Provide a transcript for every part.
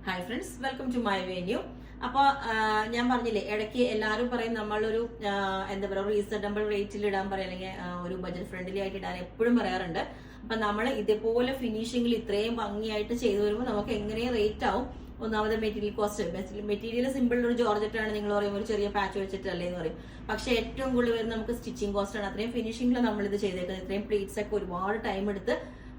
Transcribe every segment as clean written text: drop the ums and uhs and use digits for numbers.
Hi friends, welcome to my venue. അപ്പോൾ ഞാൻ പറഞ്ഞില്ലേ, ഇടയ്ക്ക് എല്ലാവരും പറയും നമ്മളൊരു എന്താ പറയുക റീസണബിൾ റേറ്റിൽ ഇടാൻ പറയാം, അല്ലെങ്കിൽ ഒരു ബജറ്റ് ഫ്രണ്ട്ലി ആയിട്ട് ഇടാൻ എപ്പോഴും പറയാറുണ്ട്. അപ്പം നമ്മൾ ഇതേപോലെ ഫിനിഷിങ്ങിൽ ഇത്രയും ഭംഗിയായിട്ട് ചെയ്തു വരുമ്പോൾ നമുക്ക് എങ്ങനെ റേറ്റ് ആവും? ഒന്നാമത് മെറ്റീരിയൽ കോസ്റ്റ്. മെറ്റീരിയൽ സിമ്പിൾ ഒരു ജോർജറ്റ് ആണ്, നിങ്ങൾ പറയും ഒരു ചെറിയ പാച്ച് വെച്ചിട്ടല്ലേ എന്ന് പറയും. പക്ഷെ ഏറ്റവും കൂടുതൽ വരുന്നത് നമുക്ക് സ്റ്റിച്ചിങ് കോസ്റ്റ് ആണ്. അത്രയും ഫിനിഷിങ്ങിൽ നമ്മൾ ഇത് ചെയ്തേക്കുന്നത്, ഇത്രയും പ്ലീറ്റ്സ് ഒക്കെ ഒരുപാട് ടൈം എടുത്ത്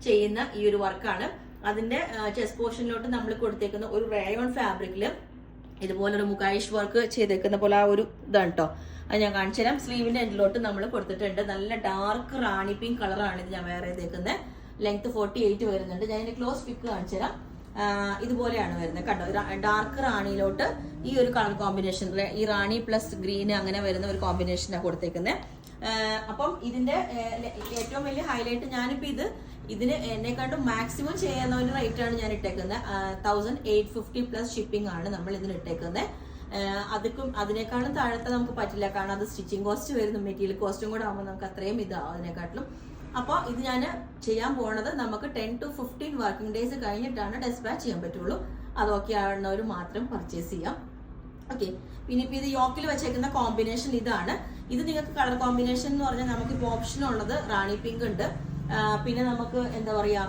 ചെയ്യുന്ന ഈ ഒരു വർക്കാണ്. അതിന്റെ ചെസ്റ്റ് പോർഷനിലോട്ട് നമ്മൾ കൊടുത്തേക്കുന്ന ഒരു റയോൺ ഫാബ്രിക്കില് ഇതുപോലെ ഒരു മുകായിഷ് വർക്ക് ചെയ്തേക്കുന്ന പോലെ ആ ഒരു ഇതാണ് കേട്ടോ. അത് ഞാൻ കാണിച്ചു തരാം. സ്ലീവിന്റെ എൻഡിലോട്ട് നമ്മൾ കൊടുത്തിട്ടുണ്ട്. നല്ല ഡാർക്ക് റാണി പിങ്ക് കളറാണ് ഇത് ഞാൻ വേറെ ചെയ്തേക്കുന്നത്. ലെങ്ത് 48 വരുന്നുണ്ട്. ഞാൻ ഇതിന്റെ ക്ലോസ് പിക്ക് കാണിച്ചു തരാം. ഇതുപോലെയാണ് വരുന്നത് കണ്ടോ. ഡാർക്ക് റാണിയിലോട്ട് ഈ ഒരു കളർ കോമ്പിനേഷൻ, ഈ റാണി പ്ലസ് ഗ്രീൻ അങ്ങനെ വരുന്ന ഒരു കോമ്പിനേഷനാണ് കൊടുത്തേക്കുന്നത്. അപ്പം ഇതിന്റെ ഏറ്റവും വലിയ ഹൈലൈറ്റ്, ഞാനിപ്പോ ഇതിന് എന്നെക്കാട്ടും മാക്സിമം ചെയ്യുന്ന ഒരു റേറ്റ് ആണ് ഞാൻ ഇട്ടേക്കുന്നത്. 1850 പ്ലസ് ഷിപ്പിംഗ് ആണ് നമ്മൾ ഇതിന് ഇട്ടേക്കുന്നത്. അതിനേക്കാളും താഴത്തെ നമുക്ക് പറ്റില്ല, കാരണം അത് സ്റ്റിച്ചിങ് കോസ്റ്റ് വരുന്നു, മെറ്റീരിയൽ കോസ്റ്റും കൂടെ ആകുമ്പോൾ നമുക്ക് അത്രയും ഇതാവും അതിനെക്കാട്ടിലും. അപ്പോൾ ഇത് ഞാൻ ചെയ്യാൻ പോണത് നമുക്ക് 10 to 15 വർക്കിംഗ് ഡേയ്സ് കഴിഞ്ഞിട്ടാണ് ഡെസ്പാച്ച് ചെയ്യാൻ പറ്റുള്ളൂ. അതൊക്കെ ആവുന്നവർ മാത്രം പർച്ചേസ് ചെയ്യാം. ഓക്കെ, പിന്നെ ഇപ്പൊ ഇത് യോക്കിൽ വെച്ചേക്കുന്ന കോമ്പിനേഷൻ ഇതാണ്. ഇത് നിങ്ങൾക്ക് കളർ കോമ്പിനേഷൻ എന്ന് പറഞ്ഞാൽ നമുക്കിപ്പോൾ ഓപ്ഷൻ ഉള്ളത് റാണി പിങ്ക് ഉണ്ട്, പിന്നെ നമുക്ക് എന്താ പറയാ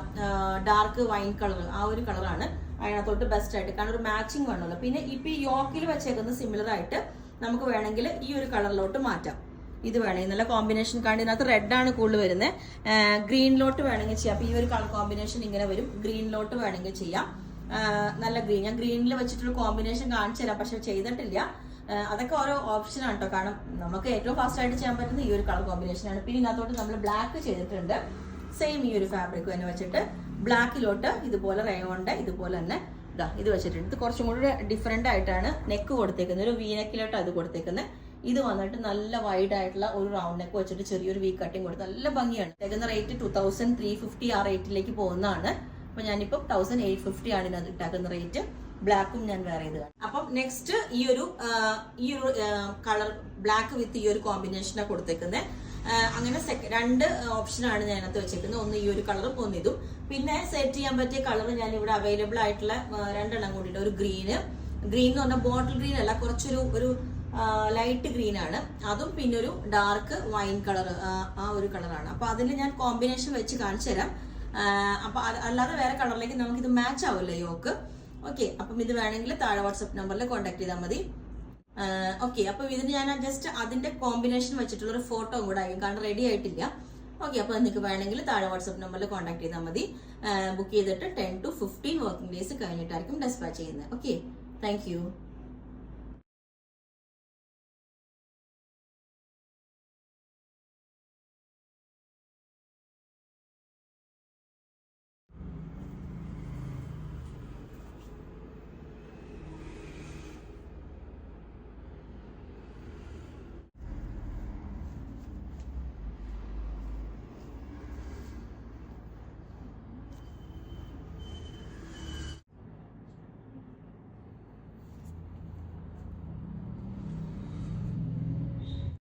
ഡാർക്ക് വൈൻ കളർ, ആ ഒരു കളറാണ് അതിനകത്തോട്ട് ബെസ്റ്റ് ആയിട്ട്, കാരണം ഒരു മാച്ചിങ് വേണമല്ലോ. പിന്നെ ഇപ്പൊ ഈ യോക്കിൽ വെച്ചേക്കുന്ന സിമിലർ ആയിട്ട് നമുക്ക് വേണമെങ്കിൽ ഈ ഒരു കളറിലോട്ട് മാറ്റാം. ഇത് വേണമെങ്കിൽ നല്ല കോമ്പിനേഷൻ, കാരണം ഇതിനകത്ത് റെഡ് ആണ് കൂടുതൽ വരുന്നത്. ഗ്രീനിലോട്ട് വേണമെങ്കിൽ ചെയ്യാം. അപ്പൊ ഈ ഒരു കളർ കോമ്പിനേഷൻ ഇങ്ങനെ വരും. ഗ്രീനിലോട്ട് വേണമെങ്കിൽ ചെയ്യാം. നല്ല ഗ്രീൻ, ഞാൻ ഗ്രീനിൽ വെച്ചിട്ടൊരു കോമ്പിനേഷൻ കാണിച്ചു തരാം, പക്ഷെ ചെയ്തിട്ടില്ല. അതൊക്കെ ഓരോ ഓപ്ഷൻ ആണ് കേട്ടോ, കാരണം നമുക്ക് ഏറ്റവും ഫാസ്റ്റ് ആയിട്ട് ചെയ്യാൻ പറ്റുന്ന ഈ ഒരു കളർ കോമ്പിനേഷൻ ആണ്. പിന്നെ ഇതിനകത്തോട്ട് നമ്മൾ ബ്ലാക്ക് ചെയ്തിട്ടുണ്ട്. സെയിം ഈ ഒരു ഫാബ്രിക് തന്നെ വെച്ചിട്ട് ബ്ലാക്കിലോട്ട് ഇതുപോലെ റയോണിന്റെ ഇതുപോലെ തന്നെ ഇത് വെച്ചിട്ടുണ്ട്. ഇത് കുറച്ചും കൂടി ഡിഫറെന്റ് ആയിട്ടാണ് നെക്ക് കൊടുത്തേക്കുന്നത്. ഒരു വി നെക്കിലോട്ട് അത് കൊടുത്തേക്കുന്നത്. ഇത് വന്നിട്ട് നല്ല വൈഡ് ആയിട്ടുള്ള ഒരു റൗണ്ട് നെക്ക് വെച്ചിട്ട് ചെറിയൊരു വി കട്ടിങ് കൊടുത്ത് നല്ല ഭംഗിയാണ്. തേക്കുന്ന റേറ്റ് 2350 ആ റേറ്റിലേക്ക് പോകുന്നതാണ്. അപ്പൊ ഞാനിപ്പം 1850 ആണ് ഇതിനകത്ത് ഇട്ടാക്കുന്ന റേറ്റ്. ബ്ലാക്കും ഞാൻ വേറെ ഇത്. അപ്പം നെക്സ്റ്റ് ഈ ഒരു കളർ ബ്ലാക്ക് വിത്ത് ഈ ഒരു കോമ്പിനേഷനാണ് കൊടുത്തേക്കുന്നത്. അങ്ങനെ രണ്ട് ഓപ്ഷനാണ് ഞാൻ അതിനകത്ത് വെച്ചേക്കുന്നത്. ഒന്ന് ഈ ഒരു കളറും ഒന്ന് ഇതും. പിന്നെ സെറ്റ് ചെയ്യാൻ പറ്റിയ കളർ ഞാൻ ഇവിടെ അവൈലബിൾ ആയിട്ടുള്ള രണ്ടെണ്ണം കൂടിയിട്ട്, ഒരു ഗ്രീൻ എന്ന് പറഞ്ഞാൽ ബോട്ടിൽ ഗ്രീൻ അല്ല, കുറച്ചൊരു ലൈറ്റ് ഗ്രീൻ ആണ് അതും, പിന്നെ ഒരു ഡാർക്ക് വൈൻ കളർ, ആ ഒരു കളറാണ്. അപ്പൊ അതിൽ ഞാൻ കോമ്പിനേഷൻ വെച്ച് കാണിച്ചു തരാം. അപ്പൊ അല്ലാതെ വേറെ കളറിലേക്ക് നമുക്ക് ഇത് മാച്ച് ആവില്ല യോക്ക്. ഓക്കെ, അപ്പം ഇത് വേണമെങ്കിൽ താഴെ വാട്സ്ആപ്പ് നമ്പറിൽ കോൺടാക്ട് ചെയ്താൽ മതി. ഓക്കെ, അപ്പൊ ഇതിന് ഞാൻ ജസ്റ്റ് അതിന്റെ കോമ്പിനേഷൻ വെച്ചിട്ടുള്ള ഒരു ഫോട്ടോ കൂടെ ആയിരിക്കും, കാരണം റെഡി ആയിട്ടില്ല. ഓക്കെ, അപ്പൊ നിങ്ങൾക്ക് വേണമെങ്കിൽ താഴെ വാട്സ്ആപ്പ് നമ്പറിൽ കോൺടാക്ട് ചെയ്താൽ മതി. ബുക്ക് ചെയ്തിട്ട് 10 to 15 വർക്കിംഗ് ഡേയ്സ് കഴിഞ്ഞിട്ടായിരിക്കും ഡെസ്പാച്ച് ചെയ്യുന്നത്. Okay, thank you.